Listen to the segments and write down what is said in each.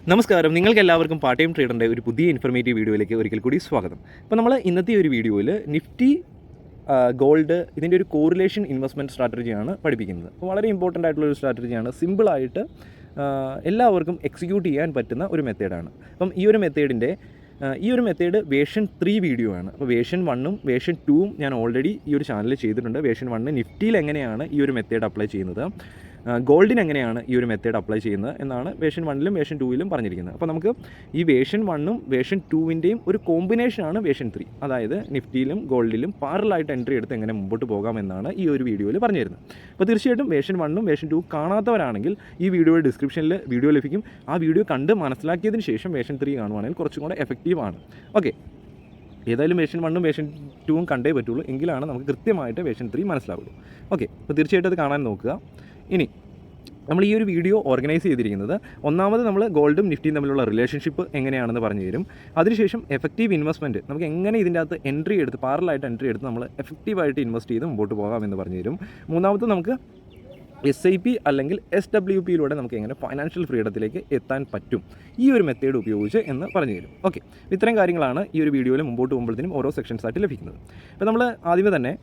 നമസ്കാരം, നിങ്ങൾക്ക് എല്ലാവർക്കും പാർട്ട് ടൈം ട്രേഡറിൻ്റെ ഒരു പുതിയ ഇൻഫർമേറ്റീവ് വീഡിയോയിലേക്ക് ഒരിക്കൽ കൂടി സ്വാഗതം. അപ്പോൾ നമ്മൾ ഇന്നത്തെ ഒരു വീഡിയോയിൽ നിഫ്റ്റി ഗോൾഡ് ഇതിൻ്റെ ഒരു കോറിലേഷൻ ഇൻവെസ്റ്റ്മെൻറ്റ് സ്ട്രാറ്റജിയാണ് പഠിപ്പിക്കുന്നത്. അപ്പോൾ വളരെ ഇമ്പോർട്ടൻ്റ് ആയിട്ടുള്ളൊരു സ്ട്രാറ്റജിയാണ്. സിമ്പിളായിട്ട് എല്ലാവർക്കും എക്സിക്യൂട്ട് ചെയ്യാൻ പറ്റുന്ന ഒരു മെത്തേഡാണ്. അപ്പം ഈ ഒരു മെത്തേഡ് വേർഷൻ 3 വീഡിയോ ആണ്. അപ്പോൾ വേർഷൻ 1ഉം വേർഷൻ 2ഉം ഞാൻ ഓൾറെഡി ഈ ഒരു ചാനലിൽ ചെയ്തിട്ടുണ്ട്. വേർഷൻ 1 നിഫ്റ്റിയിൽ എങ്ങനെയാണ് ഈ ഒരു മെത്തേഡ് അപ്ലൈ ചെയ്യുന്നത്, ഗോൾഡിന് എങ്ങനെയാണ് ഈ ഒരു മെത്തേഡ് അപ്ലൈ ചെയ്യുന്നത് എന്നാണ് വേർഷൻ 1ലും വേർഷൻ 2ലും പറഞ്ഞിരിക്കുന്നത്. അപ്പോൾ നമുക്ക് ഈ വേർഷൻ 1ഉം വേർഷൻ 2വിൻ്റെയും ഒരു കോമ്പിനേഷനാണ് വേർഷൻ 3. അതായത് നിഫ്റ്റിയിലും ഗോൾഡിലും പാരലായിട്ട് എൻട്രി എടുത്ത് എങ്ങനെ മുമ്പോട്ട് പോകാമെന്നാണ് ഈ ഒരു വീഡിയോയിൽ പറഞ്ഞു തരുന്നത്. അപ്പോൾ തീർച്ചയായിട്ടും വേർഷൻ 1ഉം വേർഷൻ 2 കാണാത്തവരാണെങ്കിൽ ഈ വീഡിയോയുടെ ഡിസ്ക്രിപ്ഷനിൽ വീഡിയോ ലഭിക്കും. ആ വീഡിയോ കണ്ട് മനസ്സിലാക്കിയതിന് ശേഷം വേർഷൻ 3 കാണുവാണെങ്കിൽ കുറച്ചും കൂടെ എഫക്റ്റീവാണ്. ഓക്കെ, ഏതായാലും വേർഷൻ 1ഉം വേർഷൻ 2ഉം കണ്ടേ പറ്റുള്ളൂ, എങ്കിലാണ് നമുക്ക് കൃത്യമായിട്ട് വേർഷൻ 3 മനസ്സിലാവുള്ളൂ. ഓക്കെ, അപ്പോൾ തീർച്ചയായിട്ടും അത് കാണാൻ നോക്കുക. ഇനി നമ്മൾ ഈ ഒരു വീഡിയോ ഓർഗനൈസ് ചെയ്തിരിക്കുന്നത്, ഒന്നാമത് നമ്മൾ ഗോൾഡും നിഫ്റ്റിയും തമ്മിലുള്ള റിലേഷൻഷിപ്പ് എങ്ങനെയാണെന്ന് പറഞ്ഞു തരും. അതിനുശേഷം എഫക്റ്റീവ് ഇൻവെസ്റ്റ്മെൻറ്റ്, നമുക്ക് എങ്ങനെ ഇതിൻ്റെ അകത്ത് എൻട്രി എടുത്ത് പാരലായിട്ട് എൻട്രി എടുത്ത് നമ്മൾ എഫക്റ്റീവായിട്ട് ഇൻവെസ്റ്റ് ചെയ്ത് മുമ്പോട്ട് പോകാമെന്ന് പറഞ്ഞു തരും. മൂന്നാമത് നമുക്ക് SIP അല്ലെങ്കിൽ SWPയിലൂടെ നമുക്ക് എങ്ങനെ ഫൈനാൻഷ്യൽ ഫ്രീഡത്തിലേക്ക് എത്താൻ പറ്റും ഈ ഒരു മെത്തേഡ് ഉപയോഗിച്ച് എന്ന് പറഞ്ഞു തരും. ഓക്കെ, ഇത്രയും കാര്യങ്ങളാണ് ഈ ഒരു വീഡിയോയിൽ മുമ്പോട്ട് പോകുമ്പോഴത്തേനും ഓരോ സെക്ഷൻസായിട്ട് ലഭിക്കുന്നത്. അപ്പോൾ നമ്മൾ ആദ്യമേ തന്നെ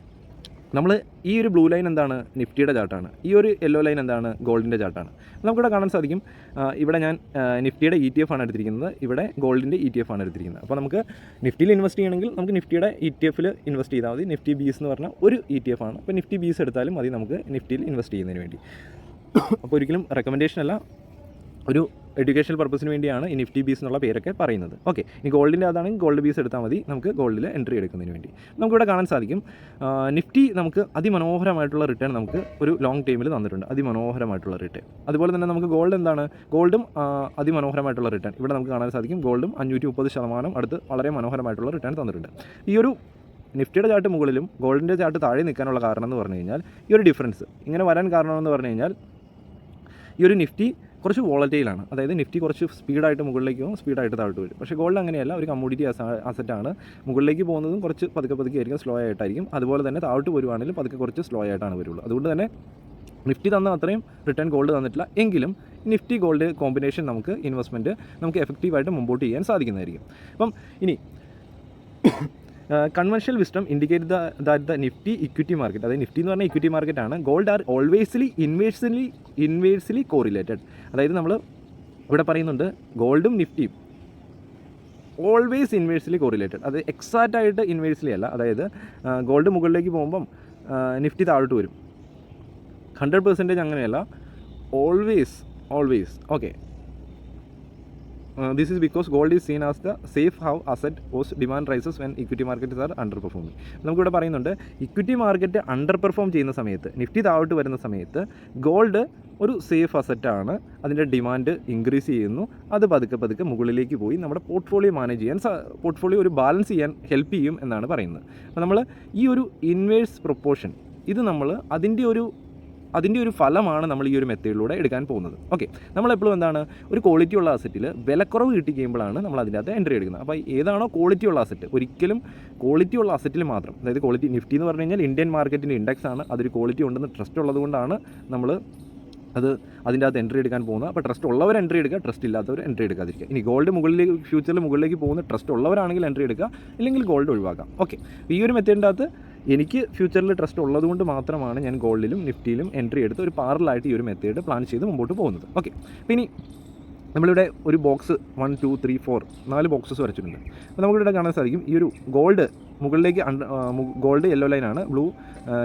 ഈ ഒരു ബ്ലൂ ലൈൻ എന്താണ്, നിഫ്റ്റിയുടെ ചാർട്ടാണ്. ഈ ഒരു യെല്ലോ ലൈൻ എന്താണ്, ഗോൾഡിൻ്റെ ചാർട്ടാണ്. നമുക്കിവിടെ കാണാൻ സാധിക്കും, ഇവിടെ ഞാൻ നിഫ്റ്റിയുടെ ETF ആണ് എടുത്തിരിക്കുന്നത്, ഇവിടെ ഗോൾഡിൻ്റെ ETF ആണ് എടുത്തിരിക്കുന്നത്. അപ്പോൾ നമുക്ക് നിഫ്റ്റിയിൽ ഇൻവെസ്റ്റ് ചെയ്യണമെങ്കിൽ നമുക്ക് നിഫ്റ്റിയുടെ ETFൽ ഇൻവെസ്റ്റ് ചെയ്താൽ മതി. നിഫ്റ്റി ബീസ് എന്ന് പറഞ്ഞാൽ ഒരു ETF ആണ്. അപ്പോൾ നിഫ്റ്റി ബീസ് എടുത്താലും മതി നമുക്ക് നിഫ്റ്റിയിൽ ഇൻവെസ്റ്റ് ചെയ്യുന്നതിന് വേണ്ടി. അപ്പോൾ ഒരിക്കലും റെക്കമെൻഡേഷൻ അല്ല, ഒരു എഡ്യൂക്കേഷണൽ പർപ്പസിന് വേണ്ടിയാണ് ഈ നിഫ്റ്റി ബീസ് എന്നുള്ള പേരൊക്കെ പറയുന്നത്. ഓക്കെ, ഇനി ഗോൾഡിൻ്റെ അതാണെങ്കിൽ ഗോൾഡ് ബീസ് എടുത്താൽ മതി നമുക്ക് ഗോൾഡിൽ എൻട്രി എടുക്കുന്നതിന് വേണ്ടി. നമുക്കിവിടെ കാണാൻ സാധിക്കും, നിഫ്റ്റി നമുക്ക് അതിമനോഹരമായിട്ടുള്ള റിട്ടേൺ നമുക്ക് ഒരു ലോങ് ടൈമിൽ തന്നിട്ടുണ്ട്, അതിമനോഹരമായിട്ടുള്ള റിട്ടേൺ. അതുപോലെ തന്നെ നമുക്ക് ഗോൾഡും അതിമനോഹരമായിട്ടുള്ള റിട്ടേൺ ഇവിടെ നമുക്ക് കാണാൻ സാധിക്കും. ഗോൾഡും 530% അടുത്ത് വളരെ മനോഹരമായിട്ടുള്ള റിട്ടേൺ തന്നിട്ടുണ്ട്. ഈ ഒരു നിഫ്റ്റിയുടെ ചാർട്ട് മുകളിലും ഗോൾഡിൻ്റെ ചാർട്ട് താഴെ നിൽക്കാനുള്ള കാരണം എന്ന് പറഞ്ഞു കഴിഞ്ഞാൽ, ഈ ഒരു ഡിഫറൻസ് ഇങ്ങനെ വരാൻ കാരണമെന്ന് പറഞ്ഞു കഴിഞ്ഞാൽ, ഈ ഒരു നിഫ്റ്റി കുറച്ച് വോളറ്റൈലാണ്. അതായത് നിഫ്റ്റി കുറച്ച് സ്പീഡായിട്ട് മുകളിലേക്ക് പോകും, സ്പീഡായിട്ട് താഴോട്ട് വരും. പക്ഷേ ഗോൾഡ് അങ്ങനെയല്ല, ഒരു കമ്മോഡിറ്റി അസറ്റാണ്. മുകളിലേക്ക് പോകുന്നതും കുറച്ച് പതുക്കെ ആയിരിക്കും, സ്ലോ ആയിട്ടായിരിക്കും. അതുപോലെ തന്നെ താഴോട്ട് വരുവാണെങ്കിലും പതുക്കെ കുറച്ച് സ്ലോ ആയിട്ടാണ് വരുള്ളൂ. അതുകൊണ്ട് തന്നെ നിഫ്റ്റി തന്ന അത്രയും റിട്ടേൺ ഗോൾഡ് തന്നിട്ടില്ല. എങ്കിലും നിഫ്റ്റി ഗോൾഡ് കോമ്പിനേഷൻ നമുക്ക് ഇൻവെസ്റ്റ്മെൻറ്റ് നമുക്ക് എഫക്റ്റീവായിട്ട് മുമ്പോട്ട് ചെയ്യാൻ സാധിക്കുന്നതായിരിക്കും. അപ്പം ഇനി conventional wisdom indicate that the Nifty equity market, അതായത് നിഫ്റ്റി എന്ന് പറഞ്ഞാൽ ഇക്വിറ്റി മാർക്കറ്റാണ്, gold are always inversely correlated. അതായത് നമ്മൾ ഇവിടെ പറയുന്നുണ്ട് ഗോൾഡും നിഫ്റ്റിയും ഓൾവേസ് ഇൻവേഴ്സ്ലി കോറിലേറ്റഡ്. അത് എക്സാക്റ്റ് ആയിട്ട് ഇൻവേഴ്സ്ലി അല്ല. അതായത് ഗോൾഡ് മുകളിലേക്ക് പോകുമ്പം നിഫ്റ്റി താഴോട്ട് വരും. 100% അങ്ങനെയല്ല, always. Okay, this is because gold is seen as the safe house asset whose demand rises when equity markets are underperforming. നമുക്കിവിടെ പറയുന്നുണ്ട്, ഇക്വിറ്റി മാർക്കറ്റ് അണ്ടർ പെർഫോം ചെയ്യുന്ന സമയത്ത്, നിഫ്റ്റി താഴോട്ട് വരുന്ന സമയത്ത് ഗോൾഡ് ഒരു സേഫ് അസറ്റാണ്, അതിൻ്റെ ഡിമാൻഡ് ഇൻക്രീസ് ചെയ്യുന്നു, അത് പതുക്കെ മുകളിലേക്ക് പോയി നമ്മുടെ പോർട്ട്ഫോളിയോ മാനേജ് ചെയ്യാൻ, പോർട്ട്ഫോളിയോ ഒരു ബാലൻസ് ചെയ്യാൻ ഹെൽപ്പ് ചെയ്യും എന്നാണ് പറയുന്നത്. അപ്പോൾ നമ്മൾ ഈ ഒരു ഇൻവേഴ്സ് പ്രൊപ്പോർഷൻ, ഇത് നമ്മൾ അതിൻ്റെ ഒരു ഫലമാണ് നമ്മൾ ഈ ഒരു മെത്തേഡിലൂടെ എടുക്കാൻ പോകുന്നത്. ഓക്കെ, നമ്മളെപ്പോഴും എന്താണ്, ഒരു ക്വാളിറ്റി ഉള്ള അസറ്റിൽ വിലക്കുറവ് കിട്ടി കഴിയുമ്പോഴാണ് നമ്മൾ അതിൻ്റെ അകത്ത് എൻട്രി എടുക്കുന്നത്. അപ്പോൾ ഏതാണോ ക്വാളിറ്റി ഉള്ള അസറ്റ്, ഒരിക്കലും ക്വാളിറ്റി ഉള്ള അസറ്റിൽ മാത്രം, അതായത് ക്വാളിറ്റി, നിഫ്റ്റി എന്ന് പറഞ്ഞു കഴിഞ്ഞാൽ ഇന്ത്യൻ മാർക്കറ്റിൻ്റെ ഇൻഡെക്സ് ആണ്, അതൊരു ക്വാളിറ്റി ഉണ്ടെന്ന് ട്രസ്റ്റ് ഉള്ളതുകൊണ്ടാണ് നമ്മൾ അതിൻ്റെ അകത്ത് എൻട്രി എടുക്കാൻ പോകുന്നത്. അപ്പോൾ ട്രസ്റ്റ് ഉള്ളവർ എൻട്രി എടുക്കുക, ട്രസ്റ്റ് ഇല്ലാത്തവർ എൻട്രി എടുക്കാതിരിക്കുക. ഇനി ഗോൾഡ് ഫ്യൂച്ചറിൽ മുകളിലേക്ക് പോകുന്ന ട്രസ്റ്റ് ഉള്ളവരാണെങ്കിൽ എൻട്രി എടുക്കുക, ഇല്ലെങ്കിൽ ഗോൾഡ് ഒഴിവാക്കാം. ഓക്കെ, ഈ ഒരു മെത്തേഡിൻ്റെ അകത്ത് എനിക്ക് ഫ്യൂച്ചറിൽ ട്രസ്റ്റ് ഉള്ളതുകൊണ്ട് മാത്രമാണ് ഞാൻ ഗോൾഡിലും നിഫ്റ്റിയിലും എൻട്രി എടുത്ത് ഒരു പാരലായിട്ട് ഈ ഒരു മെത്തേഡ് പ്ലാൻ ചെയ്ത് മുമ്പോട്ട് പോകുന്നത്. ഓക്കെ, അപ്പോൾ ഇനി നമ്മളിവിടെ ഒരു ബോക്സ് 1 2 3 4 4 ബോക്സസ് വരച്ചിട്ടുണ്ട്. അപ്പോൾ നമുക്കിവിടെ കാണാൻ സാധിക്കും, ഈ ഒരു ഗോൾഡ് മുകളിലേക്ക് ഗോൾഡ് യെല്ലോ ലൈനാണ്, ബ്ലൂ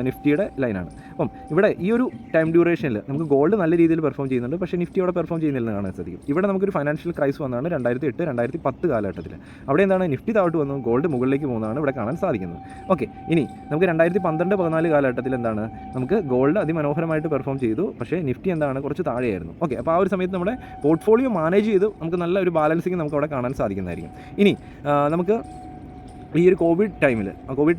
നിഫ്റ്റിയുടെ ലൈനാണ്. അപ്പം ഇവിടെ ഈ ഒരു ടൈം ഡ്യൂറേഷനിൽ നമുക്ക് ഗോൾഡ് നല്ല രീതിയിൽ പെർഫോം ചെയ്യുന്നുണ്ട്, പക്ഷേ നിഫ്റ്റി അവിടെ പെർഫോം ചെയ്യുന്നില്ലെന്ന് കാണാൻ സാധിക്കും. ഇവിടെ നമുക്കൊരു ഫൈനാൻഷ്യൽ ക്രൈസ് വന്നതാണ് 2008-2010 കാലഘട്ടത്തിൽ. അവിടെ എന്താണ്, നിഫ്റ്റി താഴോട്ട് വന്നു, ഗോൾഡ് മുകളിലേക്ക് പോകുന്നതാണ് ഇവിടെ കാണാൻ സാധിക്കുന്നത്. ഓക്കെ, ഇനി നമുക്ക് 2012-14 കാലഘട്ടത്തിൽ എന്താണ്, നമുക്ക് ഗോൾഡ് അതിമനോഹരമായിട്ട് പെർഫോം ചെയ്തു, പക്ഷേ നിഫ്റ്റി എന്താണ്, കുറച്ച് താഴെയായിരുന്നു. ഓക്കെ, അപ്പോൾ ആ ഒരു സമയത്ത് നമ്മുടെ പോർട്ട്ഫോളിയോ മാനേജ് ചെയ്ത് നമുക്ക് നല്ല ഒരു ബാലൻസിങ് നമുക്ക് അവിടെ കാണാൻ സാധിക്കുന്നതായിരിക്കും. ഇനി നമുക്ക് ഈ ഒരു കോവിഡ്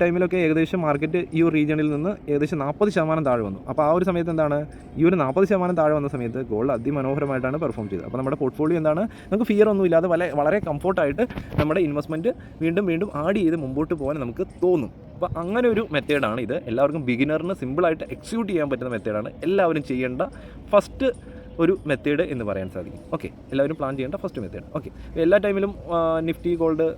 ടൈമിലൊക്കെ ഏകദേശം മാർക്കറ്റ് ഈ ഒരു റീജിയണിൽ നിന്ന് ഏകദേശം 40% താഴെ വന്നു. അപ്പോൾ ആ ഒരു സമയത്ത് എന്താണ്, ഈ ഒരു 40% താഴെ വന്ന സമയത്ത് ഗോൾഡ് അതിമനോഹരമായിട്ടാണ് പെർഫോം ചെയ്തത്. അപ്പോൾ നമ്മുടെ പോർട്ട്ഫോളിയോ എന്താണ്, നമുക്ക് ഫിയർ ഒന്നും ഇല്ലാതെ വളരെ കംഫോർട്ടായിട്ട് നമ്മുടെ ഇൻവെസ്റ്റ്മെൻറ്റ് വീണ്ടും ആഡ് ചെയ്ത് മുമ്പോട്ട് പോകാൻ നമുക്ക് തോന്നും. അപ്പോൾ അങ്ങനെ ഒരു മെത്തേഡാണ് ഇത്. എല്ലാവർക്കും ബിഗിനറിന് സിമ്പിളായിട്ട് എക്സിക്യൂട്ട് ചെയ്യാൻ പറ്റുന്ന മെത്തേഡാണ്. എല്ലാവരും ചെയ്യേണ്ട ഫസ്റ്റ് ഒരു മെത്തേഡ് എന്ന് പറയാൻ സാധിക്കും. ഓക്കെ, എല്ലാവരും പ്ലാൻ ചെയ്യേണ്ട ഫസ്റ്റ് മെത്തേഡ്. ഓക്കെ, എല്ലാ ടൈമിലും നിഫ്റ്റി ഗോൾഡ്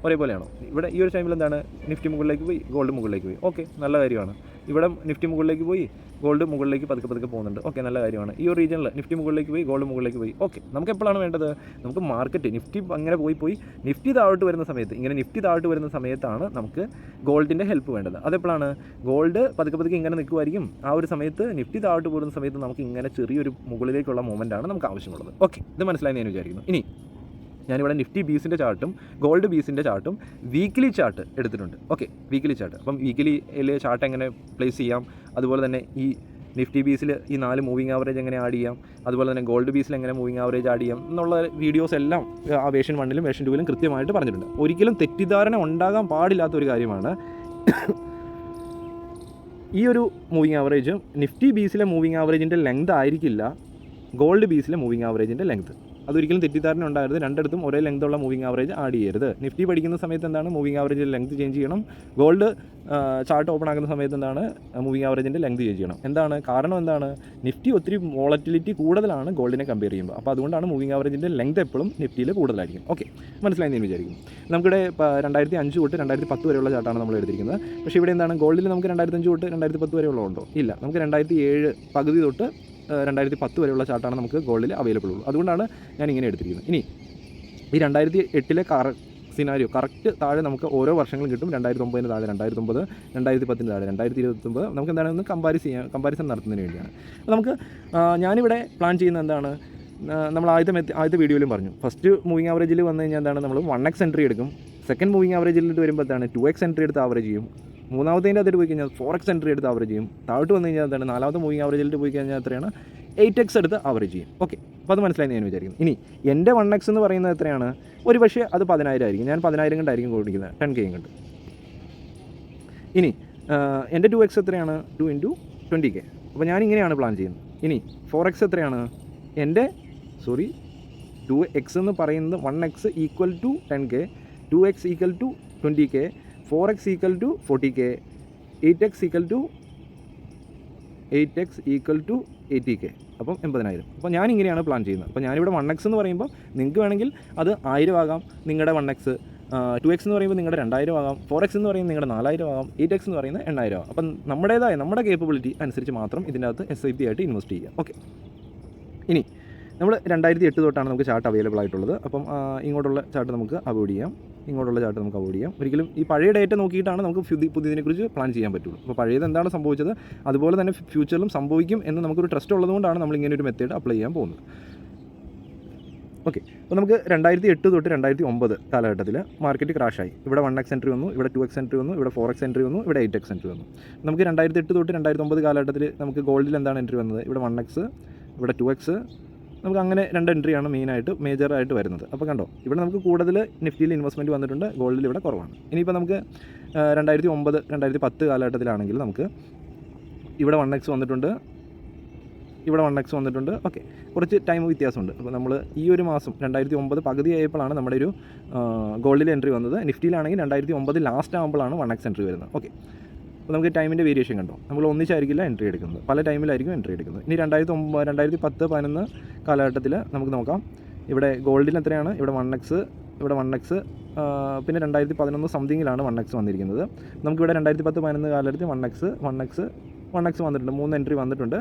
ഒരേപോലെയാണോ? ഇവിടെ ഈ ഒരു ടൈമിൽ എന്താണ്, നിഫ്റ്റി മുകളിലേക്ക് പോയി ഗോൾഡ് മുകളിലേക്ക് പോയി. ഓക്കെ, നല്ല കാര്യമാണ്. ഇവിടെ നിഫ്റ്റി മുകളിലേക്ക് പോയി ഗോൾഡ് മുകളിലേക്ക് പതുക്കെ പോകുന്നുണ്ട്. ഓക്കെ, നല്ല കാര്യമാണ്. ഈ ഒരു റീജിയനിൽ നിഫ്റ്റി മുകളിലേക്ക് പോയി ഗോൾഡ് മുകളിലേക്ക് പോയി. ഓക്കെ, നമുക്ക് എപ്പോഴാണ് വേണ്ടത്? നമുക്ക് മാർക്കറ്റ് നിഫ്റ്റി അങ്ങനെ പോയി നിഫ്റ്റി താഴോട്ട് വരുന്ന സമയത്ത്, ഇങ്ങനെ നിഫ്റ്റി താഴോട്ട് വരുന്ന സമയത്താണ് നമുക്ക് ഗോൾഡിൻ്റെ ഹെൽപ്പ് വേണ്ടത്. അതെപ്പോഴാണ്? ഗോൾഡ് പതുക്കെ ഇങ്ങനെ നിൽക്കുമായിരിക്കും. ആ ഒരു സമയത്ത് നിഫ്റ്റി താഴോട്ട് പോകുന്ന സമയത്ത് നമുക്ക് ഇങ്ങനെ ചെറിയൊരു മുകളിലേക്കുള്ള മൂവ്മെൻറ്റാണ് നമുക്ക് ആവശ്യമുള്ളത്. ഓക്കെ, ഇത് മനസ്സിലായി ഞാൻ വിചാരിക്കുന്നു. ഇനി ഞാനിവിടെ നിഫ്റ്റി ബീസിൻ്റെ ചാർട്ടും ഗോൾഡ് ബീസിൻ്റെ ചാർട്ടും വീക്കിലി ചാർട്ട് എടുത്തിട്ടുണ്ട്. Okay, weekly chart. അപ്പം വീക്കിലിയിൽ ചാർട്ട് എങ്ങനെ പ്ലേസ് ചെയ്യാം, അതുപോലെ തന്നെ ഈ നിഫ്റ്റി ബീസിൽ ഈ 4 മൂവിങ് ആവറേജ് എങ്ങനെ ആഡ് ചെയ്യാം, അതുപോലെ തന്നെ ഗോൾഡ് ബീസിൽ എങ്ങനെ മൂവിങ് ആവറേജ് ആഡ് ചെയ്യാം എന്നുള്ള വീഡിയോസ് എല്ലാം ആ വേർഷൻ 1ലും വേർഷൻ 2ലും കൃത്യമായിട്ട് പറഞ്ഞിട്ടുണ്ട്. ഒരിക്കലും തെറ്റിദ്ധാരണ ഉണ്ടാകാൻ പാടില്ലാത്തൊരു കാര്യമാണ് ഈ ഒരു മൂവിങ് ആവറേജും നിഫ്റ്റി ബീസിലെ മൂവിങ് ആവറേജിൻ്റെ ലെങ്ത് ആയിരിക്കില്ല ഗോൾഡ് ബീസിലെ മൂവിങ് ആവറേജിൻ്റെ ലെങ്ത്. അതൊരിക്കലും തെറ്റിദ്ധാരണ ഉണ്ടാകരുത്. രണ്ടിടത്തും ഒരേ ലെങ്ത്തുള്ള മൂവിങ് ആവറേജ് ആഡ് ചെയ്യരുത്. നിഫ്റ്റി പഠിക്കുന്ന സമയത്ത് എന്താണ്, മൂവിങ് ആവറേജിൻ്റെ ലെങ്ത് ചേഞ്ച് ചെയ്യണം. ഗോൾഡ് ചാർട്ട് ഓപ്പൺ ആക്കുന്ന സമയത്ത് എന്താണ്, മൂവിങ് ആവറേജിൻ്റെ ലെങ്ത് ചേഞ്ച് ചെയ്യണം. എന്താണ് കാരണം? എന്താണ്, നിഫ്റ്റി ഒത്തിരി വോളറ്റിലിറ്റി കൂടുതലാണ് ഗോൾഡിനെ കമ്പയർ ചെയ്യുമ്പോൾ. അപ്പോൾ അതുകൊണ്ടാണ് മൂവിങ് ആവറേജിൻ്റെ ലെങ്ത് എപ്പോഴും നിഫ്റ്റിയിൽ കൂടുതലായിരിക്കും. ഓക്കെ, മനസ്സിലായി ഞാൻ വിചാരിക്കും. നമുക്കിവിടെ 2005 തൊട്ട് 2010 വരെയുള്ള ചാർട്ടാണ് നമ്മൾ എടുത്തിരിക്കുന്നത്. പക്ഷേ ഇവിടെ എന്താണ്, ഗോൾഡിൽ നമുക്ക് 2005 തൊട്ട് 2010 വരെയുള്ള ഉണ്ടോ? ഇല്ല. നമുക്ക് 2007 പകുതി തൊട്ട് 2010 വരെയുള്ള ചാർട്ടാണ് നമുക്ക് ഗോൾഡിൽ അവൈലബിൾ ഉള്ളൂ. അതുകൊണ്ടാണ് ഞാൻ ഇങ്ങനെ എടുത്തിരിക്കുന്നത്. ഇനി ഈ 2008 സിനാരിയോ കറക്റ്റ് താഴെ നമുക്ക് ഓരോ വർഷങ്ങളും കിട്ടും. 2009 താഴെ 2009, 2010 താഴെ 2029. നമുക്ക് എന്താണ് ഒന്ന് കമ്പാരിസൺ നടത്തുന്നതിന് വേണ്ടിയാണ്. അപ്പോൾ നമുക്ക് ഞാനിവിടെ പ്ലാൻ ചെയ്യുന്നത് എന്താണ്, നമ്മൾ ആദ്യത്തെ വീഡിയോയിലും പറഞ്ഞു, ഫസ്റ്റ് മൂവിങ് ആവറേജിൽ വന്നു കഴിഞ്ഞാൽ എന്താണ്, നമ്മൾ 1x എൻട്രി എടുക്കും. സെക്കൻഡ് മൂവിങ് ആവറേജിലിട്ട് വരുമ്പോൾ എന്താണ് 2x എൻട്രി എടുത്ത് ആവറേജ് ചെയ്യും. മൂന്നാമത്തേൻ്റെ അതിൽ പോയി കഴിഞ്ഞാൽ 4x എൻട്രി എടുത്ത് ആവറേജ് ചെയ്യും. താഴോട്ട് വന്നു കഴിഞ്ഞാൽ എന്താണ്, നാലാമത്തെ മൂവിങ് ആവറേജിലിട്ട് പോയി കഴിഞ്ഞാൽ എത്രയാണ്, 8x എടുത്ത് ആവറേജ് ചെയ്യും. ഓക്കെ, അപ്പോൾ അത് മനസ്സിലായി ഞാൻ വിചാരിക്കുന്നു. ഇനി എൻ്റെ 1x എന്ന് പറയുന്നത് എത്രയാണ്, ഒരു പക്ഷേ അത് 10,000 ആയിരിക്കും. ഞാൻ 10,000 കണ്ടായിരിക്കും കൊടുക്കുന്നത്, 10K കണ്ട്. ഇനി എൻ്റെ 2x എത്രയാണ്, 2 × 20K. അപ്പോൾ ഞാൻ ഇങ്ങനെയാണ് പ്ലാൻ ചെയ്യുന്നത്. ഇനി 4x എത്രയാണ്, എൻ്റെ 2x എന്ന് പറയുന്നത് 1x equal to 10K, 2x equal to 20K, 4x equal to 40K, 8x equal to 80K. അപ്പം 80,000. അപ്പോൾ ഞാൻ ഇങ്ങനെയാണ് പ്ലാൻ ചെയ്യുന്നത്. അപ്പോൾ ഞാനിവിടെ 1x എന്ന് പറയുമ്പോൾ നിങ്ങൾക്ക് വേണമെങ്കിൽ അത് 1000 ആകാം നിങ്ങളുടെ 1x, 2x എന്ന് പറയുമ്പോൾ നിങ്ങളുടെ 2000 ആകാം, 4x എന്ന് പറയുന്നത് നിങ്ങളുടെ 4000 ആകാം, 8x എന്ന് പറയുന്നത് 8000 ആകാം. അപ്പം നമ്മുടെ കേപ്പബിലിറ്റി അനുസരിച്ച് മാത്രം ഇതിൻ്റെ അകത്ത് SIP ആയിട്ട് ഇൻവെസ്റ്റ് ചെയ്യുക. ഓക്കെ, ഇനി നമ്മൾ 2008 തൊട്ടാണ് നമുക്ക് ചാർട്ട് അവൈലബിൾ ആയിട്ടുള്ളത്. അപ്പം ഇങ്ങോട്ടുള്ള ചാർട്ട് നമുക്ക് അവോയ്ഡ് ചെയ്യാം. ഒരിക്കലും ഈ പഴയ ഡേറ്റ നോക്കിയിട്ടാണ് നമുക്ക് പുതിയതിനെക്കുറിച്ച് പ്ലാൻ ചെയ്യാൻ പറ്റുള്ളൂ. അപ്പോൾ പഴയത് എന്താണ് സംഭവിച്ചത് അതുപോലെ തന്നെ ഫ്യൂച്ചറിലും സംഭവിക്കും എന്ന് നമുക്കൊരു ട്രസ്റ്റ് ഉള്ളതുകൊണ്ടാണ് നമ്മൾ ഇങ്ങനെ ഒരു മെത്തേഡ് അപ്ലൈ ചെയ്യാൻ പോകുന്നത്. ഓക്കെ, അപ്പോൾ നമുക്ക് 2008 തൊട്ട് 2009 കാലഘട്ടത്തിൽ മാർക്കറ്റ് ക്രാഷായി. ഇവിടെ 1x എൻട്രി വന്നു, ഇവിടെ 2x എൻട്രി വന്നു, ഇവിടെ 4x എൻട്രി വന്നു, ഇവിടെ 8x എൻട്രി വന്നു. നമുക്ക് 2008 തൊട്ട് 2009 കാലഘട്ടത്തിൽ നമുക്ക് ഗോൾഡിൽ എന്താണ് എൻട്രി വന്നത്, ഇവിടെ 1x, ഇവിടെ 2x, നമുക്ക് അങ്ങനെ 2 എൻട്രിയാണ് മേജറായിട്ട് വരുന്നത്. അപ്പോൾ കണ്ടോ, ഇവിടെ നമുക്ക് കൂടുതൽ നിഫ്റ്റിയിൽ ഇൻവെസ്റ്റ്മെൻറ്റ് വന്നിട്ടുണ്ട്, ഗോൾഡിൽ ഇവിടെ കുറവാണ്. ഇനിയിപ്പോൾ നമുക്ക് 2009, 2010 കാലഘട്ടത്തിലാണെങ്കിൽ നമുക്ക് ഇവിടെ 1x വന്നിട്ടുണ്ട്, ഇവിടെ 1x വന്നിട്ടുണ്ട്. ഓക്കെ, കുറച്ച് ടൈം വ്യത്യാസമുണ്ട്. അപ്പോൾ നമ്മൾ ഈ ഒരു മാസം 2009 പകുതി ആയപ്പോഴാണ് നമ്മുടെ ഒരു ഗോൾഡിൽ എൻട്രി വന്നത്. നിഫ്റ്റിയിലാണെങ്കിൽ 2009 ലാസ്റ്റ് ആകുമ്പോഴാണ് 1x എൻട്രി വരുന്നത്. ഓക്കെ, അപ്പോൾ നമുക്ക് ടൈമിൻ്റെ വേരിയേഷൻ കണ്ടോ, നമ്മൾ ഒന്നിച്ചായിരിക്കില്ല എൻട്രി എടുക്കുന്നത്, പല ടൈമിലായിരിക്കും എൻട്രി എടുക്കുന്നത്. ഇനി 2010-11 കാലഘട്ടത്തിൽ നമുക്ക് നോക്കാം. ഇവിടെ ഗോൾഡിന് എത്രയാണ്, ഇവിടെ 1x, പിന്നെ 2011 സംതിങ്ങിലാണ് 1x വന്നിരിക്കുന്നത്. നമുക്കിവിടെ 2010-11 കാലഘട്ടത്തിൽ 1x വന്നിട്ടുണ്ട്, 3 എൻട്രി വന്നിട്ടുണ്ട്,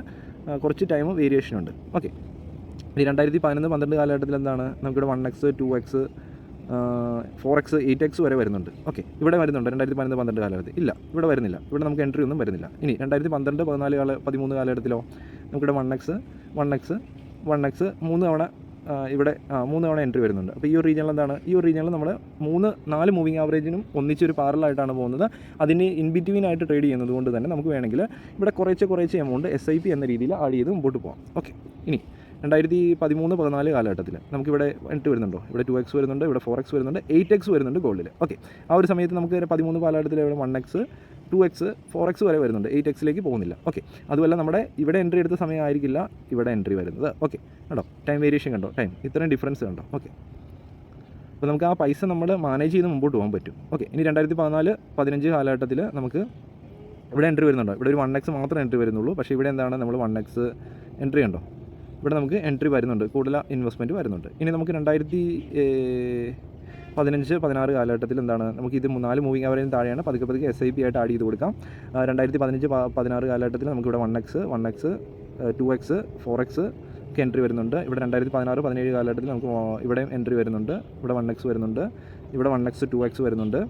കുറച്ച് ടൈം വേരിയേഷൻ ഉണ്ട്. ഓക്കെ, ഈ 2011-12 കാലഘട്ടത്തിൽ എന്താണ്, നമുക്കിവിടെ 1x, 2x, 4x, 8x വരെ വരുന്നുണ്ട്. ഓക്കെ, ഇവിടെ വരുന്നുണ്ട് 2011-12 കാലഘട്ടത്തിൽ. ഇല്ല, ഇവിടെ വരുന്നില്ല, ഇവിടെ നമുക്ക് എൻട്രി ഒന്നും വരുന്നില്ല. ഇനി 2012-13 കാലഘട്ടത്തിലോ നമുക്കിവിടെ 1x 3 തവണ ഇവിടെ 3 തവണ എൻട്രി വരുന്നുണ്ട്. അപ്പോൾ ഈ ഒരു റീജിയനിൽ എന്താണ്, ഈ ഒരു റീജിയനിൽ നമ്മൾ 4 മൂവിങ് ആവറേജിനും ഒന്നിച്ചൊരു പാരലായിട്ടാണ് പോകുന്നത്. അതിന് ഇൻ ബിറ്റ്വീൻ ആയിട്ട് ട്രേഡ് ചെയ്യുന്നത് കൊണ്ട് തന്നെ നമുക്ക് വേണമെങ്കിൽ ഇവിടെ കുറച്ച് എമൗണ്ട് SIP എന്ന രീതിയിൽ ആഡ് ചെയ്ത് മുമ്പോട്ട് പോകാം. ഓക്കെ, ഇനി 2013-14 കാലഘട്ടത്തിൽ നമുക്കിവിടെ എൻട്രി വരുന്നുണ്ടോ, ഇവിടെ 2x വരുന്നുണ്ട്, ഇവിടെ 4x വരുന്നുണ്ട്, 8x വരുന്നുണ്ട് ഗോൾഡിൽ. ഓക്കെ, ആ ഒരു സമയത്ത് നമുക്ക് 13 കാലഘട്ടത്തിൽ ഇവിടെ 1x, 2x, 4x വരെ വരുന്നുണ്ട്, 8xലേക്ക് പോകുന്നില്ല. ഓക്കെ, അതുമല്ല നമ്മുടെ ഇവിടെ എൻട്രി എടുത്ത സമയമായിരിക്കില്ല ഇവിടെ എൻട്രി വരുന്നത്. ഓക്കെ, കണ്ടോ ടൈം വേരിയേഷൻ കണ്ടോ, ഇത്രയും ഡിഫറൻസ് കണ്ടോ. ഓക്കെ, അപ്പോൾ നമുക്ക് ആ പൈസ നമ്മൾ മാനേജ് ചെയ്ത് മുമ്പോട്ട് പോകാൻ പറ്റും. ഓക്കെ, ഇനി 2014-15 കാലഘട്ടത്തിൽ നമുക്ക് ഇവിടെ എൻട്രി വരുന്നുണ്ടോ, ഇവിടെ ഒരു 1x മാത്രമേ എൻട്രി വരുന്നുള്ളൂ. പക്ഷേ ഇവിടെ എന്താണ്, നമ്മൾ 1x എൻട്രി ഉണ്ടോ, ഇവിടെ നമുക്ക് എൻട്രി വരുന്നുണ്ട്, കൂടുതൽ ഇൻവെസ്റ്റ്മെൻറ്റ് വരുന്നുണ്ട്. ഇനി നമുക്ക് 2015-16 കാലഘട്ടത്തിൽ എന്താണ്, നമുക്ക് ഇത് 4 മൂവിങ് ആവറേജിന് താഴെയാണ്, പതുക്കെ SIP ആയിട്ട് ആഡ് ചെയ്ത് കൊടുക്കാം. 2015-16 കാലഘട്ടത്തിൽ നമുക്കിവിടെ 1x 2x 4x ഒക്കെ എൻട്രി വരുന്നുണ്ട്. ഇവിടെ 2016-17 കാലഘട്ടത്തിൽ നമുക്ക് ഇവിടെയും എൻട്രി വരുന്നുണ്ട്. ഇവിടെ 1x വരുന്നുണ്ട്, ഇവിടെ 1x 2x വരുന്നുണ്ട്.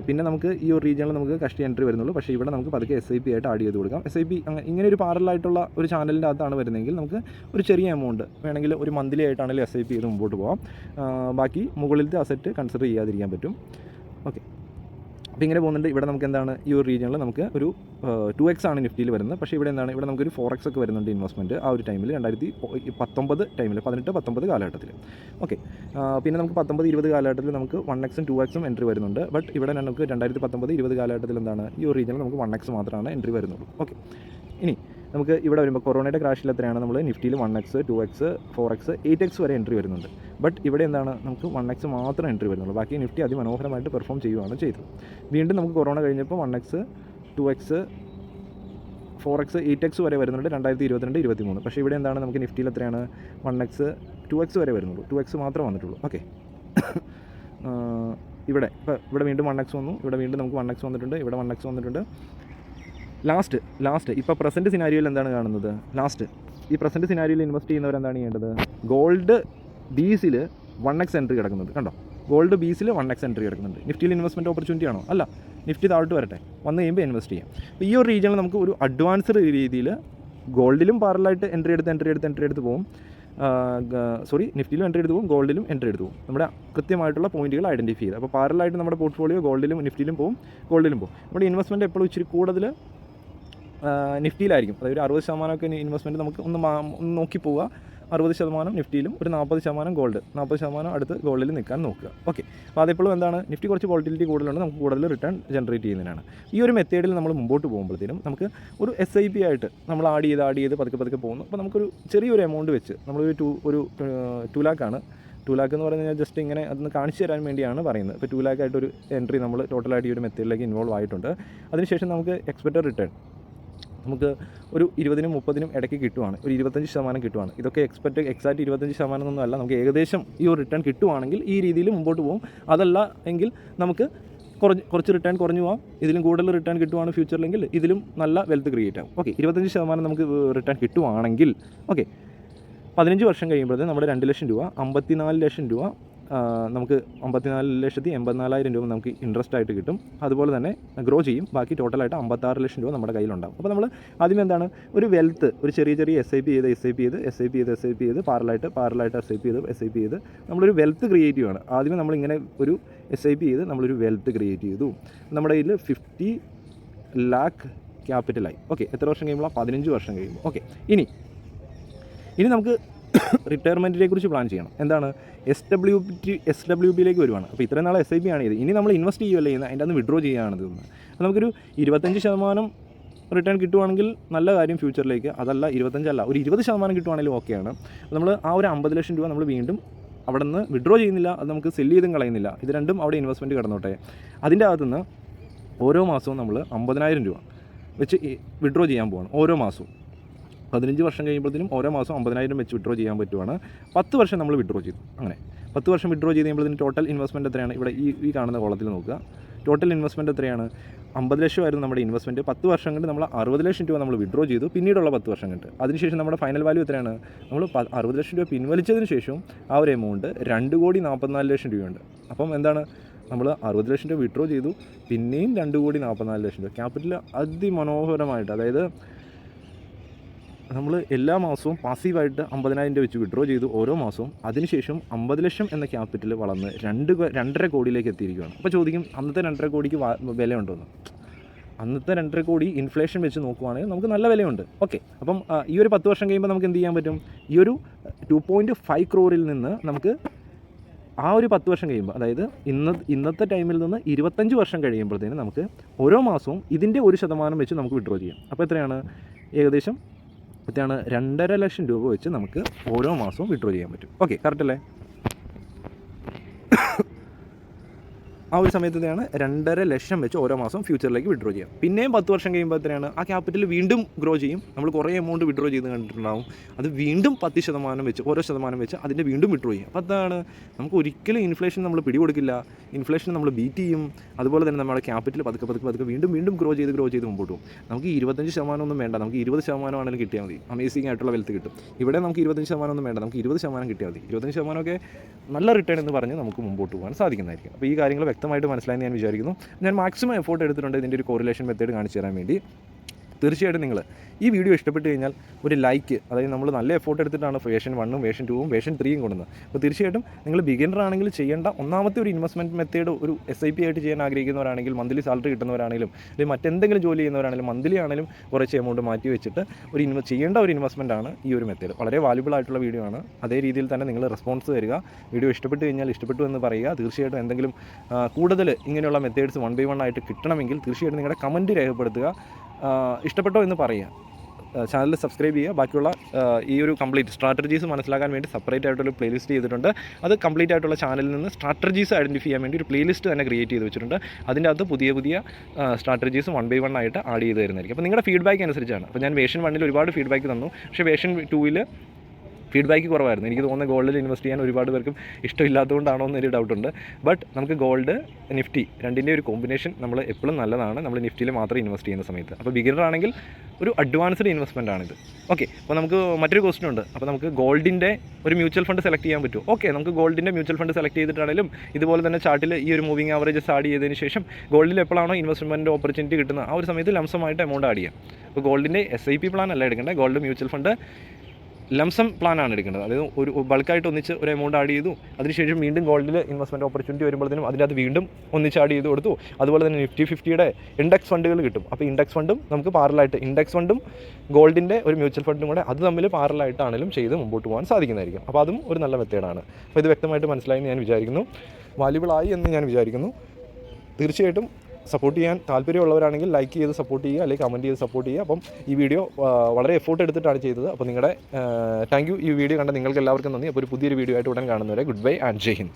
പിന്നെ നമുക്ക് ഈ ഒരു റീജിയണിൽ നമുക്ക് കഷ്ടി എൻട്രി വരുന്നുള്ളൂ. പക്ഷേ ഇവിടെ നമുക്ക് പതുക്കെ SIP ആയിട്ട് ആഡ് ചെയ്ത് കൊടുക്കാം. SIP ഇങ്ങനെ ഒരു പാരലായിട്ടുള്ള ഒരു ചാനലിൻ്റെ അകത്താണ് വരുന്നതെങ്കിൽ നമുക്ക് ഒരു ചെറിയ എമൗണ്ട് വേണമെങ്കിൽ ഒരു മന്ത്ലി ആയിട്ടാണെങ്കിലും SIP ചെയ്ത് മുമ്പോട്ട് പോകാം. ബാക്കി മുകളിലത്തെ അസറ്റ് കൺസിഡർ ചെയ്യാതിരിക്കാൻ പറ്റും. ഓക്കെ, അപ്പോൾ ഇങ്ങനെ പോകുന്നുണ്ട്. ഇവിടെ നമുക്ക് എന്താണ്, ഈ ഒരു റീജിയണിൽ നമുക്ക് ഒരു 2x ആണ് നിഫ്റ്റിയിൽ വരുന്നത്. പക്ഷേ ഇവിടെ എന്താണ്, ഇവിടെ നമുക്കൊരു 4x ഒക്കെ വരുന്നുണ്ട് ഇൻവെസ്റ്റ്മെൻറ്റ് ആ ഒരു ടൈമിൽ, 2019 ടൈമിൽ, 18-19 കാലഘട്ടത്തിൽ. ഓക്കെ, പിന്നെ നമുക്ക് 19-20 കാലഘട്ടത്തിൽ നമുക്ക് 1x 2x എൻട്രി വരുന്നുണ്ട്. ബട്ട് ഇവിടെ നമുക്ക് 2019-20 കാലഘട്ടത്തിൽ എന്താണ്, ഈ ഒരു റീജിയണിൽ നമുക്ക് 1x മാത്രമാണ് എൻട്രി വരുന്നുള്ളൂ. ഓക്കെ, ഇനി നമുക്ക് ഇവിടെ വരുമ്പോൾ കൊറോണയുടെ ക്രാഷിൽ എത്രയാണ് നമ്മൾ നിഫ്റ്റിയിൽ 1x 2x 4x 8x വരെ എൻട്രി വരുന്നുണ്ട്. ബട്ട് ഇവിടെ എന്താണ്, നമുക്ക് 1x മാത്രം എൻട്രി വരുന്നുള്ളൂ. ബാക്കി നിഫ്റ്റി അതിമനോഹരമായിട്ട് പെർഫോം ചെയ്യുകയാണ് ചെയ്തത്. വീണ്ടും നമുക്ക് കൊറോണ കഴിഞ്ഞപ്പോൾ 1x 2x 4x 8x വരെ വരുന്നുണ്ട് 2022-23. പക്ഷേ ഇവിടെ എന്താണ്, നമുക്ക് നിഫ്റ്റിയിൽ എത്രയാണ്, 1x 2x വരെ വരുന്നുള്ളൂ, 2x മാത്രമേ വന്നിട്ടുള്ളൂ. ഓക്കെ, ഇവിടെ വീണ്ടും 1x വന്നു, ഇവിടെ വീണ്ടും നമുക്ക് 1x വന്നിട്ടുണ്ട്, ഇവിടെ 1x വന്നിട്ടുണ്ട്. ലാസ്റ്റ് ഇപ്പോൾ പ്രസൻറ്റ് സിനാരിയോയിൽ എന്താണ് കാണുന്നത്, ഈ പ്രസൻറ്റ് സിനാരിയോയിൽ ഇൻവെസ്റ്റ് ചെയ്യുന്നവർ എന്താണ് ചെയ്യേണ്ടത്, ഗോൾഡ് ബീസിൽ 1x എൻട്രി കിടക്കുന്നുണ്ട്. കണ്ടോ, ഗോൾഡ് ബീസിൽ 1x എൻട്രി കിടക്കുന്നുണ്ട്. നിഫ്റ്റിയിൽ ഇൻവെസ്റ്റ്മെൻറ്റ് ഓപ്പർച്യൂണിറ്റി ആണോ? അല്ല, നിഫ്റ്റി താഴോട്ട് വരട്ടെ, വന്നു കഴിയുമ്പോൾ ഇൻവെസ്റ്റ് ചെയ്യാം. അപ്പോൾ ഈ ഒരു റീജിയണിൽ നമുക്ക് ഒരു അഡ്വാൻസ്ഡ് രീതിയിൽ ഗോൾഡിലും പാരലായിട്ട് എൻട്രി എടുത്ത് പോകും. നിഫ്റ്റിയിലും എൻട്രി എടുത്ത് പോകും, ഗോൾഡിലും എൻട്രി എടുത്ത് പോകും. നമ്മുടെ കൃത്യമായിട്ടുള്ള പോയിന്റുകൾ ഐഡൻറ്റിഫൈ ചെയ്ത്, അപ്പോൾ പാരലായിട്ട് നമ്മുടെ പോർട്ട്ഫോളിയോ ഗോൾഡിലും നിഫ്റ്റിയിലും പോകും, ഗോൾഡിലും പോകും. നമ്മുടെ ഇൻവെസ്റ്റ്മെൻറ്റ് എപ്പോഴും ഇച്ചിരി കൂടുതൽ നിഫ്റ്റിയിലായിരിക്കും. അതായത് 60% ഇൻവെസ്റ്റ്മെൻറ്റ് നമുക്ക് ഒന്ന് നോക്കി പോവുക. 60% നിഫ്റ്റിയിലും ഒരു 40% ഗോൾഡ്, 40% അടുത്ത് ഗോൾഡിൽ നിൽക്കാൻ നോക്കുക. ഓക്കെ, അപ്പോൾ അതെപ്പോഴും എന്താണ്, നിഫ്റ്റി കുറച്ച് വോളറ്റിലിറ്റി കൂടുതലുണ്ട്, നമുക്ക് കൂടുതൽ റിട്ടേൺ ജനറേറ്റ് ചെയ്യുന്നതിനാണ്. ഈ ഒരു മെത്തേഡിൽ നമ്മൾ മുമ്പോട്ട് പോകുമ്പോഴത്തേനും നമുക്ക് ഒരു SIP ആയിട്ട് നമ്മൾ ആഡ് ചെയ്ത് പതുക്കെ പോകുന്നു. അപ്പോൾ നമുക്കൊരു ചെറിയൊരു എമൗണ്ട് വെച്ച് നമ്മളൊരു 2 lakh ആണ്. 2 lakh എന്ന് പറഞ്ഞു കഴിഞ്ഞാൽ ജസ്റ്റ് ഇങ്ങനെ അതൊന്ന് കാണിച്ചു തരാൻ വേണ്ടിയാണ് പറയുന്നത്. ഇപ്പോൾ 2 lakh ആയിട്ടൊരു എൻട്രി നമ്മൾ ടോട്ടലായിട്ട് ഈ ഒരു മെത്തേഡിലേക്ക് ഇൻവോൾവ് ആയിട്ടുണ്ട്. അതിനുശേഷം നമുക്ക് എക്സ്പെക്റ്റഡ് റിട്ടേൺ നമുക്ക് ഒരു 20-30 ഇടയ്ക്ക് കിട്ടുവാണ്, ഒരു 25% കിട്ടുവാണ്. ഇതൊക്കെ എക്സാക്റ്റ് 25% ഒന്നും അല്ല, നമുക്ക് ഏകദേശം ഈ ഒരു റിട്ടേൺ കിട്ടുവാണെങ്കിൽ ഈ രീതിയിൽ മുമ്പോട്ട് പോകും. അതല്ല എങ്കിൽ നമുക്ക് കുറച്ച് റിട്ടേൺ കുറഞ്ഞു പോകാം. ഇതിലും കൂടുതൽ റിട്ടേൺ കിട്ടുവാണ് ഫ്യൂച്ചറിലെങ്കിൽ ഇതിലും നല്ല വെൽത്ത് ക്രിയേറ്റ് ആകും. ഓക്കെ, 25% നമുക്ക് റിട്ടേൺ കിട്ടുവാണെങ്കിൽ ഓക്കെ, 15 വർഷം കഴിയുമ്പോഴത്തേക്കും നമ്മുടെ 2 ലക്ഷം രൂപ 54 ലക്ഷം രൂപ നമുക്ക് 54,84,000 രൂപ നമുക്ക് ഇൻട്രസ്റ്റ് ആയിട്ട് കിട്ടും. അതുപോലെ തന്നെ ഗ്രോ ചെയ്യും. ബാക്കി ടോട്ടലായിട്ട് 56 ലക്ഷം രൂപ നമ്മുടെ കയ്യിലുണ്ടാകും. അപ്പോൾ നമ്മൾ ആദ്യം എന്താണ്, ഒരു വെൽത്ത് ഒരു ചെറിയ SIP ചെയ്ത് പാരലായിട്ട് SIP ചെയ്ത് നമ്മളൊരു വെൽത്ത് ക്രിയേറ്റ് ചെയ്യുകയാണ്. ആദ്യമേ നമ്മളിങ്ങനെ ഒരു SIP ചെയ്ത് നമ്മളൊരു വെൽത്ത് ക്രിയേറ്റ് ചെയ്തു. നമ്മുടെ കയ്യിൽ 50 lakh ക്യാപിറ്റലായി. ഓക്കെ, എത്ര വർഷം കഴിയുമ്പോൾ? 15 വർഷം കഴിയുമ്പോൾ. ഓക്കെ, ഇനി നമുക്ക് റിട്ടയർമെൻറ്റിനെ കുറിച്ച് പ്ലാൻ ചെയ്യണം. എന്താണ്, SWPയിലേക്ക് വരുവാണ്. അപ്പോൾ ഇത്രയും നാളെ SIP ആണ് ഇത്. ഇനി നമ്മൾ ഇൻവെസ്റ്റ് ചെയ്യുകയല്ലേ ചെയ്യുന്നത്, അതിൻ്റെ അന്ന് വിഡ്രോ ചെയ്യുകയാണ് ഇതൊന്ന്. അപ്പോൾ നമുക്കൊരു 25% റിട്ടേൺ കിട്ടുവാണെങ്കിൽ നല്ല കാര്യം ഫ്യൂച്ചറിലേക്ക്. അതല്ല 25 അല്ല, ഒരു 20% കിട്ടുവാണെങ്കിലും ഓക്കെയാണ്. അപ്പോൾ നമ്മൾ ആ ഒരു 50 ലക്ഷം രൂപ നമ്മൾ വീണ്ടും അവിടെ നിന്ന് വിഡ്രോ ചെയ്യുന്നില്ല, അത് നമുക്ക് സെല്ല് ചെയ്തും കളയുന്നില്ല. ഇത് രണ്ടും അവിടെ ഇൻവെസ്റ്റ്മെൻറ്റ് കിടന്നോട്ടെ. അതിൻ്റെ അകത്തുനിന്ന് ഓരോ മാസവും നമ്മൾ 50,000 രൂപ വെച്ച് വിഡ്രോ ചെയ്യാൻ പോവാണ്. ഓരോ മാസവും 15 വർഷം കഴിയുമ്പോഴത്തേനും ഓരോ മാസം 50,000 വെച്ച് വിഡ്രോ ചെയ്യാൻ പറ്റുവാണ്. 10 വർഷം നമ്മൾ വിഡ്രോ ചെയ്തു. അങ്ങനെ 10 വർഷം വിഡ്രോ ചെയ്ത് കഴിയുമ്പോഴത്തേനും ടോട്ടൽ ഇൻവെസ്റ്റ്മെൻറ്റ് എത്രയാണ്? ഇവിടെ ഈ കാണുന്ന കോളത്തിൽ നോക്കുക. ടോട്ടൽ ഇൻവെസ്റ്റ്മെൻറ്റ് എത്രയാണ്? 50 ലക്ഷമായിരുന്നു നമ്മുടെ ഇൻവെസ്റ്റ്മെൻറ്റ്. 10 വർഷം കൊണ്ട് നമ്മൾ 60 ലക്ഷം രൂപ നമ്മൾ വിഡ്രോ ചെയ്തു. പിന്നീടുള്ള 10 വർഷം കൊണ്ട് അതിനുശേഷം നമ്മുടെ ഫൈനൽ വാല്യൂ എത്രയാണ്? നമ്മൾ 60 ലക്ഷം രൂപ പിൻവലിച്ചതിന് ശേഷം ആ ഒരു എമൗണ്ട് 2,44 ലക്ഷം രൂപയുണ്ട്. അപ്പം എന്താണ്, നമ്മൾ 60 ലക്ഷം രൂപ വിഡ്രോ ചെയ്തു, പിന്നെയും 2,44 ലക്ഷം രൂപ ക്യാപിറ്റൽ അതിമനോഹരമായിട്ട്. അതായത് നമ്മൾ എല്ലാ മാസവും പാസീവായിട്ട് 50,000 രൂപ വെച്ച് വിഡ്രോ ചെയ്തു ഓരോ മാസവും. അതിനുശേഷം 50 ലക്ഷം എന്ന ക്യാപിറ്റൽ വളർന്ന് 2.5 കോടിയിലേക്ക് എത്തിയിരിക്കുകയാണ്. അപ്പോൾ ചോദിക്കും, അന്നത്തെ 2.5 കോടിക്ക് വിലയുണ്ടോയെന്ന്. അന്നത്തെ 2.5 കോടി ഇൻഫ്ലേഷൻ വെച്ച് നോക്കുവാണെങ്കിൽ നമുക്ക് നല്ല വിലയുണ്ട്. ഓക്കെ, അപ്പം ഈ ഒരു 10 വർഷം കഴിയുമ്പോൾ നമുക്ക് എന്ത് ചെയ്യാൻ പറ്റും? ഈ ഒരു 2.5 crore നിന്ന് നമുക്ക് ആ ഒരു 10 വർഷം കഴിയുമ്പോൾ, അതായത് ഇന്നത്തെ ടൈമിൽ നിന്ന് 25 വർഷം കഴിയുമ്പോഴത്തേനും നമുക്ക് ഓരോ മാസവും ഇതിൻ്റെ 1% വെച്ച് നമുക്ക് വിഡ്രോ ചെയ്യാം. അപ്പോൾ എത്രയാണ്? ഏകദേശം 2.5 ലക്ഷം രൂപ വെച്ച് നമുക്ക് ഓരോ മാസവും വിഡ്രോ ചെയ്യാൻ പറ്റും. ഓക്കെ, കറക്റ്റ് അല്ലേ? ആ ഒരു സമയത്താണ് 2.5 ലക്ഷം വെച്ച് ഓരോ മാസം ഫ്യൂച്ചറിലേക്ക് വിഡ്രോ ചെയ്യാം. പിന്നെയും 10 വർഷം കഴിയുമ്പോൾ എത്രയാണ് ആ ക്യാപിറ്റൽ വീണ്ടും ഗ്രോ ചെയ്യും. നമ്മൾ കുറേ എമൗണ്ട് വിഡ്രോ ചെയ്ത് കണ്ടിട്ടുണ്ടാവും. അത് വീണ്ടും 10% വെച്ച് ഓരോ ശതമാനം വെച്ച് അതിൻ്റെ വീണ്ടും വിഡ്രോ ചെയ്യും. അപ്പോൾ അതാണ് നമുക്ക് ഒരിക്കലും ഇൻഫ്ലേഷൻ നമ്മൾ പിടികൊടുക്കില്ല. ഇൻഫ്ലേഷൻ നമ്മൾ ബീറ്റ് ചെയ്യും. അതുപോലെ തന്നെ നമ്മുടെ ക്യാപിറ്റൽ പതുക്കെ വീണ്ടും ഗ്രോ ചെയ്ത് മുമ്പോട്ട് പോകും. നമുക്ക് 25% ഒന്നും വേണ്ട, നമുക്ക് 20% ആണെങ്കിലും കിട്ടിയാൽ മതി. അമേസിംഗ് ആയിട്ടുള്ള വെൽത്ത് കിട്ടും. ഇവിടെ നമുക്ക് 25% ഒന്നും വേണ്ട, നമുക്ക് 20% കിട്ടിയാൽ മതി. 25% നല്ല റിട്ടേൺ എന്ന് പറഞ്ഞ് നമുക്ക് മുമ്പോട്ട് പോകാൻ സാധിക്കുന്നതായിരിക്കും. അപ്പോൾ ഈ കാര്യങ്ങൾ വ്യക്തമായിട്ട് മനസ്സിലായെന്ന് ഞാൻ വിചാരിക്കുന്നു. ഞാൻ മാക്സിമം എഫോർട്ട് എടുത്തിട്ടുണ്ട് ഇതിൻ്റെ ഒരു കോറിലേഷൻ മെത്തേഡ് കാണിച്ചു തരാൻ വേണ്ടി. തീർച്ചയായിട്ടും നിങ്ങൾ ഈ വീഡിയോ ഇഷ്ടപ്പെട്ട് കഴിഞ്ഞാൽ ഒരു ലൈക്ക്, അതായത് നമ്മൾ നല്ല എഫോർട്ട് എടുത്തിട്ടാണ് വേഷൻ 1ഉം വേഷൻ 2ഉം വേഷൻ 3യും കൊണ്ടുവന്നത്. അപ്പോൾ തീർച്ചയായിട്ടും നിങ്ങൾ ബിഗിനർ ആണെങ്കിൽ ചെയ്യേണ്ട ഒന്നാമത്തെ ഒരു ഇൻവെസ്റ്റ്മെൻറ്റ് മെത്തേഡ് ഒരു SIP ആയിട്ട് ചെയ്യാൻ ആഗ്രഹിക്കുന്നവരാണെങ്കിൽ, മന്ത്ലി സാലറി കിട്ടുന്നവരാണെങ്കിലും അല്ലെങ്കിൽ മറ്റെന്തെങ്കിലും ജോലി ചെയ്യുന്നവരാണെങ്കിലും മന്ത്ലി ആണെങ്കിലും കുറച്ച് എമൗണ്ട് മാറ്റി വെച്ചിട്ട് ചെയ്യേണ്ട ഒരു ഇൻവെസ്റ്റ്മെൻ്റ് ആണ് ഈ ഒരു മെത്തേഡ്. വളരെ വാല്യുബിൾ ആയിട്ടുള്ള വീഡിയോ ആണ്. അതേ രീതിയിൽ തന്നെ നിങ്ങൾ റെസ്പോൺസ് തരിക. വീഡിയോ ഇഷ്ടപ്പെട്ട് കഴിഞ്ഞാൽ ഇഷ്ടപ്പെട്ടു എന്ന് പറയുക. തീർച്ചയായിട്ടും എന്തെങ്കിലും കൂടുതൽ ഇങ്ങനെയുള്ള മെത്തേഡ്സ് 1 by 1 ആയിട്ട് കിട്ടണമെങ്കിൽ തീർച്ചയായിട്ടും നിങ്ങളുടെ കമൻറ്റ് രേഖപ്പെടുത്തുക. ഇഷ്ടപ്പെട്ടോ എന്ന് പറയുക. ചാനൽ സബ്സ്ക്രൈബ് ചെയ്യുക. ബാക്കിയുള്ള ഈ ഒരു കംപ്ലീറ്റ് സ്ട്രാറ്റജീസ് മനസ്സിലാക്കാൻ വേണ്ടി സെപ്പറേറ്റ് ആയിട്ടൊരു പ്ലേലിസ്റ്റ് ചെയ്തിട്ടുണ്ട്. അത് കംപ്ലീറ്റ് ആയിട്ടുള്ള ചാനലിൽ നിന്ന് സ്ട്രാറ്റജീസ് ഐഡൻറ്റിഫൈ ചെയ്യാൻ വേണ്ടി ഒരു പ്ലേലിസ്റ്റ് തന്നെ ക്രിയേറ്റ് ചെയ്ത് വെച്ചിട്ടുണ്ട്. അതിൻ്റെ അകത്ത് പുതിയ സ്ട്രാറ്റജീസ് 1 by 1 ആയിട്ട് ആഡ് ചെയ്ത് തരുന്നതായിരിക്കും. അപ്പോൾ നിങ്ങളുടെ ഫീഡ്ബാക്ക് അനുസരിച്ചാണ്. അപ്പോൾ ഞാൻ വേഷൻ 1ൽ ഒരുപാട് ഫീഡ്ബാക്ക് തന്നു, പക്ഷേ വേഷൻ 2ൽ ഫീഡ്ബാക്ക് കുറവായിരുന്നു. എനിക്ക് തോന്നുന്നത് ഗോൾഡിൽ ഇൻവെസ്റ്റ് ചെയ്യാൻ ഒരുപാട് പേർക്കും ഇഷ്ടമില്ലാത്തതുകൊണ്ടാണോ എന്നൊരു ഡൗട്ടുണ്ട്. ബട്ട് നമുക്ക് ഗോൾഡ്, നിഫ്റ്റി രണ്ടിൻ്റെ ഒരു കോമ്പിനേഷൻ നമ്മൾ എപ്പോഴും നല്ലതാണ്, നമ്മൾ നിഫ്റ്റിയിൽ മാത്രം ഇൻവെസ്റ്റ് ചെയ്യുന്ന സമയത്ത്. അപ്പോൾ ബിഗിനർ ആണെങ്കിൽ ഒരു അഡ്വാൻസ്ഡ് ഇൻവെസ്റ്റ്മെൻ്റ് ആണിത്. ഓക്കെ, അപ്പോൾ നമുക്ക് മറ്റൊരു ക്വസ്റ്റൻ ഉണ്ട്. അപ്പോൾ നമുക്ക് ഗോൾഡിൻ്റെ ഒരു മ്യൂച്വൽ ഫണ്ട് സെലക്ട് ചെയ്യാൻ പറ്റുമോ? ഓക്കെ, നമുക്ക് ഗോൾഡിൻ്റെ മ്യൂച്വൽ ഫണ്ട് സെലക്ട് ചെയ്തിട്ടാണെങ്കിലും ഇതുപോലെ തന്നെ ചാർട്ടിൽ ഈ ഒരു മൂവിങ് ആവറേജസ് ആഡ് ചെയ്തതിന് ശേഷം ഗോൾഡിൽ എപ്പോഴാണോ ഇൻവെസ്റ്റ്മെൻറ്റ് ഓപ്പർച്യൂണിറ്റി കിട്ടുന്നത് ആ ഒരു സമയത്ത് ലംസമായിട്ട് എമൗണ്ട് ആഡ് ചെയ്യാം. അപ്പോൾ ഗോൾഡിൻ്റെ SIP പ്ലാൻ അല്ല എടുക്കേണ്ടത്, ഗോൾഡ് മ്യൂച്വൽ ഫണ്ട് ലംസം പ്ലാനാണ് എടുക്കേണ്ടത്. അതായത് ഒരു ബൾക്കായിട്ട് ഒന്നിച്ച് ഒരു എമൗണ്ട് ആഡ് ചെയ്തു, അതിനുശേഷം വീണ്ടും ഗോൾഡിൽ ഇൻവെസ്റ്റ്മെൻറ്റ് ഓപ്പർച്യൂണിറ്റി വരുമ്പോഴത്തേനും അതിൻ്റെ അത് വീണ്ടും ഒന്നിച്ച് ആഡ് ചെയ്ത് കൊടുത്തു. അതുപോലെ തന്നെ Nifty 50യുടെ ഇൻഡെക്സ് ഫണ്ടുകൾ കിട്ടും. അപ്പോൾ ഇൻഡെക്സ് ഫണ്ടും നമുക്ക് പാരലായിട്ട്, ഇൻഡെക്സ് ഫണ്ടും ഗോൾഡിൻ്റെ ഒരു മ്യൂച്വൽ ഫണ്ടും കൂടെ അത് തമ്മിൽ പാരലായിട്ടാണെങ്കിലും ചെയ്ത് മുമ്പോട്ട് പോകാൻ സാധിക്കുന്നതായിരിക്കും. അപ്പോൾ അതും ഒരു നല്ല മെത്തേഡാണ്. അപ്പോൾ ഇത് വ്യക്തമായിട്ട് മനസ്സിലായി എന്ന് ഞാൻ വിചാരിക്കുന്നു, വാല്യുബിളായി എന്ന് ഞാൻ വിചാരിക്കുന്നു. തീർച്ചയായിട്ടും സപ്പോർട്ട് ചെയ്യാൻ താല്പര്യമുള്ളവരാണെങ്കിൽ ലൈക്ക് ചെയ്ത് സപ്പോർട്ട് ചെയ്യുക, അല്ലെങ്കിൽ കമൻറ്റ് ചെയ്ത് സപ്പോർട്ട് ചെയ്യുക. അപ്പം ഈ വീഡിയോ വളരെ എഫോർട്ട് എടുത്തിട്ടാണ് ചെയ്തത്. അപ്പോൾ നിങ്ങളുടെ താങ്ക് യു. ഈ വീഡിയോ കണ്ട നിങ്ങൾക്ക് എല്ലാവർക്കും നന്ദി. അപ്പോൾ ഒരു പുതിയൊരു വീഡിയോ ആയിട്ട് ഉടൻ കാണുന്നവരെ good bye and Jai Hind.